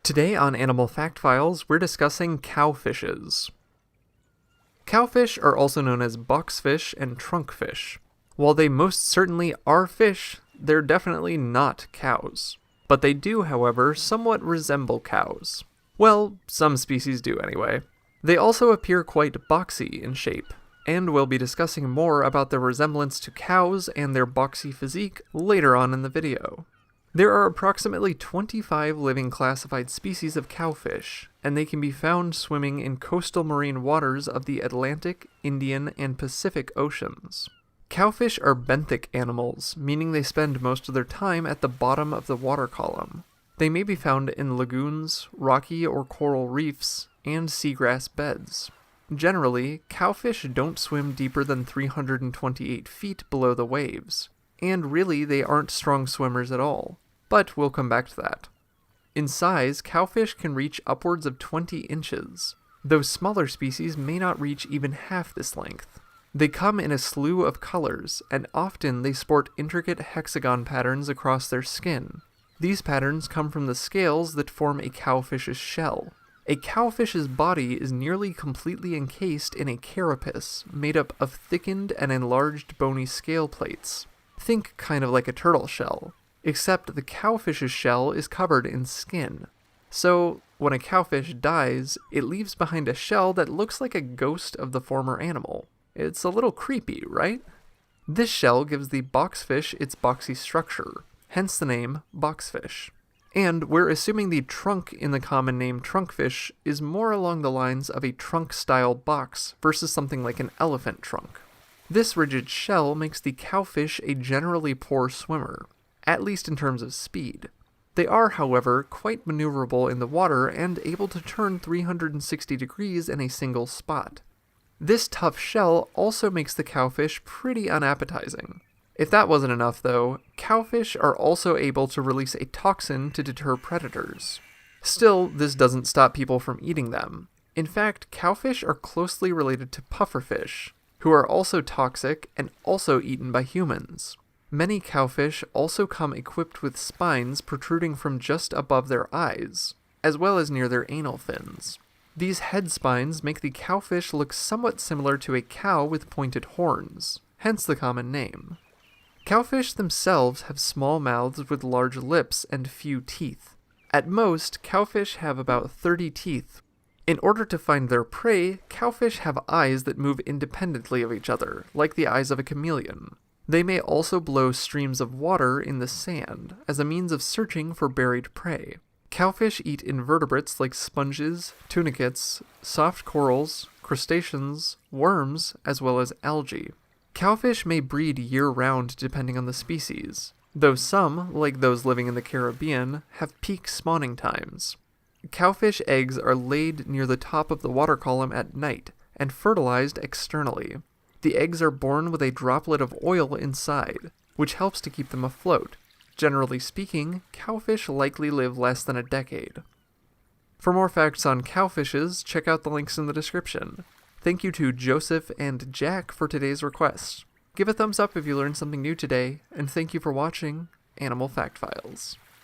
Today on Animal Fact Files, we're discussing cowfishes. Cowfish are also known as boxfish and trunkfish. While they most certainly are fish, they're definitely not cows. But they do, however, somewhat resemble cows. Well, some species do anyway. They also appear quite boxy in shape, and we'll be discussing more about their resemblance to cows and their boxy physique later on in the video. There are approximately 25 living classified species of cowfish, and they can be found swimming in coastal marine waters of the Atlantic, Indian, and Pacific Oceans. Cowfish are benthic animals, meaning they spend most of their time at the bottom of the water column. They may be found in lagoons, rocky or coral reefs, and seagrass beds. Generally, cowfish don't swim deeper than 328 feet below the waves, and really they aren't strong swimmers at all, but we'll come back to that. In size, cowfish can reach upwards of 20 inches, though smaller species may not reach even half this length. They come in a slew of colors, and often they sport intricate hexagon patterns across their skin. These patterns come from the scales that form a cowfish's shell. A cowfish's body is nearly completely encased in a carapace made up of thickened and enlarged bony scale plates. Think kind of like a turtle shell, except the cowfish's shell is covered in skin. So, when a cowfish dies, it leaves behind a shell that looks like a ghost of the former animal. It's a little creepy, right? This shell gives the boxfish its boxy structure, hence the name boxfish. And we're assuming the trunk in the common name trunkfish is more along the lines of a trunk-style box versus something like an elephant trunk. This rigid shell makes the cowfish a generally poor swimmer, at least in terms of speed. They are, however, quite maneuverable in the water and able to turn 360 degrees in a single spot. This tough shell also makes the cowfish pretty unappetizing. If that wasn't enough, though, cowfish are also able to release a toxin to deter predators. Still, this doesn't stop people from eating them. In fact, cowfish are closely related to pufferfish, who are also toxic and also eaten by humans. Many cowfish also come equipped with spines protruding from just above their eyes, as well as near their anal fins. These head spines make the cowfish look somewhat similar to a cow with pointed horns, hence the common name. Cowfish themselves have small mouths with large lips and few teeth. At most, cowfish have about 30 teeth. In order to find their prey, cowfish have eyes that move independently of each other, like the eyes of a chameleon. They may also blow streams of water in the sand as a means of searching for buried prey. Cowfish eat invertebrates like sponges, tunicates, soft corals, crustaceans, worms, as well as algae. Cowfish may breed year-round depending on the species, though some, like those living in the Caribbean, have peak spawning times. Cowfish eggs are laid near the top of the water column at night and fertilized externally. The eggs are born with a droplet of oil inside, which helps to keep them afloat. Generally speaking, cowfish likely live less than a decade. For more facts on cowfishes, check out the links in the description. Thank you to Joseph and Jack for today's request. Give a thumbs up if you learned something new today, and thank you for watching Animal Fact Files.